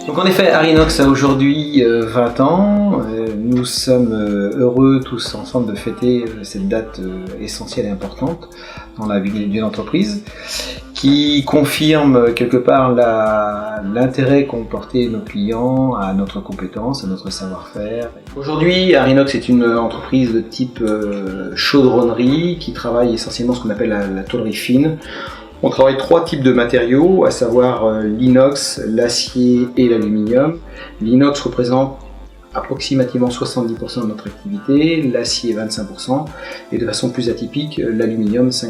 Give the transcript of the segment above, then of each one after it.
Donc en effet, Harinox a aujourd'hui 20 ans. Nous sommes heureux tous ensemble de fêter cette date essentielle et importante dans la vie d'une entreprise qui confirme quelque part l'intérêt qu'ont porté nos clients à notre compétence, à notre savoir-faire. Aujourd'hui, Harinox est une entreprise de type chaudronnerie qui travaille essentiellement ce qu'on appelle la tôlerie fine. On travaille trois types de matériaux, à savoir l'inox, l'acier et l'aluminium. L'inox représente approximativement 70% de notre activité, l'acier 25% et de façon plus atypique, l'aluminium 5%.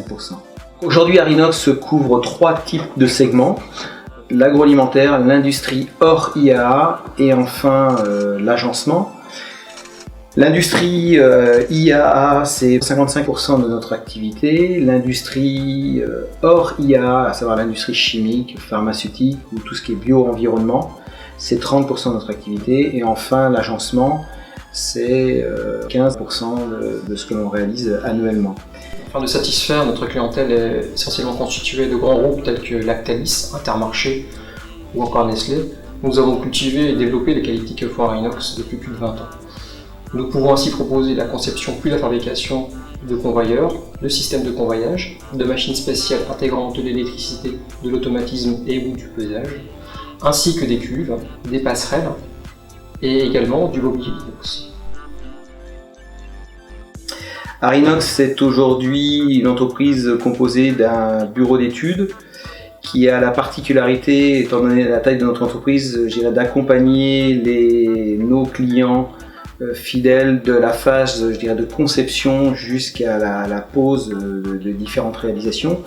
Aujourd'hui, Harinox couvre trois types de segments: l'agroalimentaire, l'industrie hors IAA et enfin l'agencement. L'industrie IAA, c'est 55% de notre activité. L'industrie hors IAA, à savoir l'industrie chimique, pharmaceutique ou tout ce qui est bio-environnement, c'est 30% de notre activité. Et enfin, l'agencement, c'est 15% de ce que l'on réalise annuellement. Afin de satisfaire, notre clientèle est essentiellement constituée de grands groupes tels que Lactalis, Intermarché ou encore Nestlé. Nous avons cultivé et développé les qualités que font Harinox depuis plus de 20 ans. Nous pouvons ainsi proposer la conception puis la fabrication de convoyeurs, de systèmes de convoyage, de machines spéciales intégrant de l'électricité, de l'automatisme et ou du pesage, ainsi que des cuves, des passerelles et également du mobilier inox. Harinox est aujourd'hui une entreprise composée d'un bureau d'études qui a la particularité, étant donné la taille de notre entreprise, d'accompagner nos clients fidèles de la phase de conception jusqu'à la pose de différentes réalisations.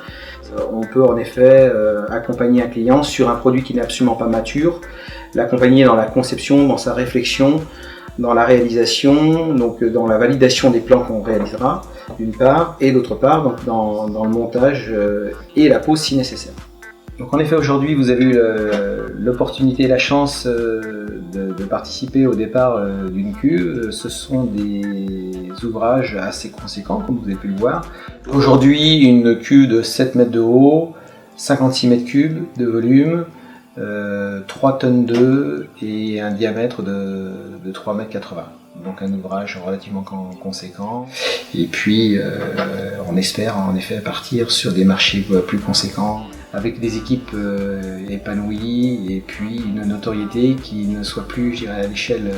On peut en effet accompagner un client sur un produit qui n'est absolument pas mature, l'accompagner dans la conception, dans sa réflexion, dans la réalisation, donc dans la validation des plans qu'on réalisera d'une part, et d'autre part donc dans le montage et la pose si nécessaire. Donc en effet, aujourd'hui vous avez eu l'opportunité et la chance de participer au départ d'une cuve. Ce sont des ouvrages assez conséquents comme vous avez pu le voir. Aujourd'hui, une cuve de 7 mètres de haut, 56 mètres cubes de volume, 3 tonnes d'œufs et un diamètre de 3 mètres 80. Donc un ouvrage relativement conséquent. Et puis on espère en effet partir sur des marchés plus conséquents, avec des équipes épanouies et puis une notoriété qui ne soit plus, à l'échelle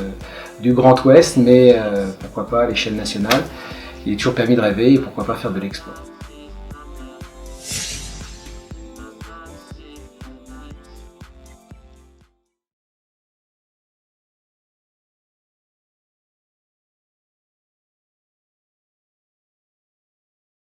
du Grand Ouest, mais pourquoi pas à l'échelle nationale. Il est toujours permis de rêver et pourquoi pas faire de l'exploit.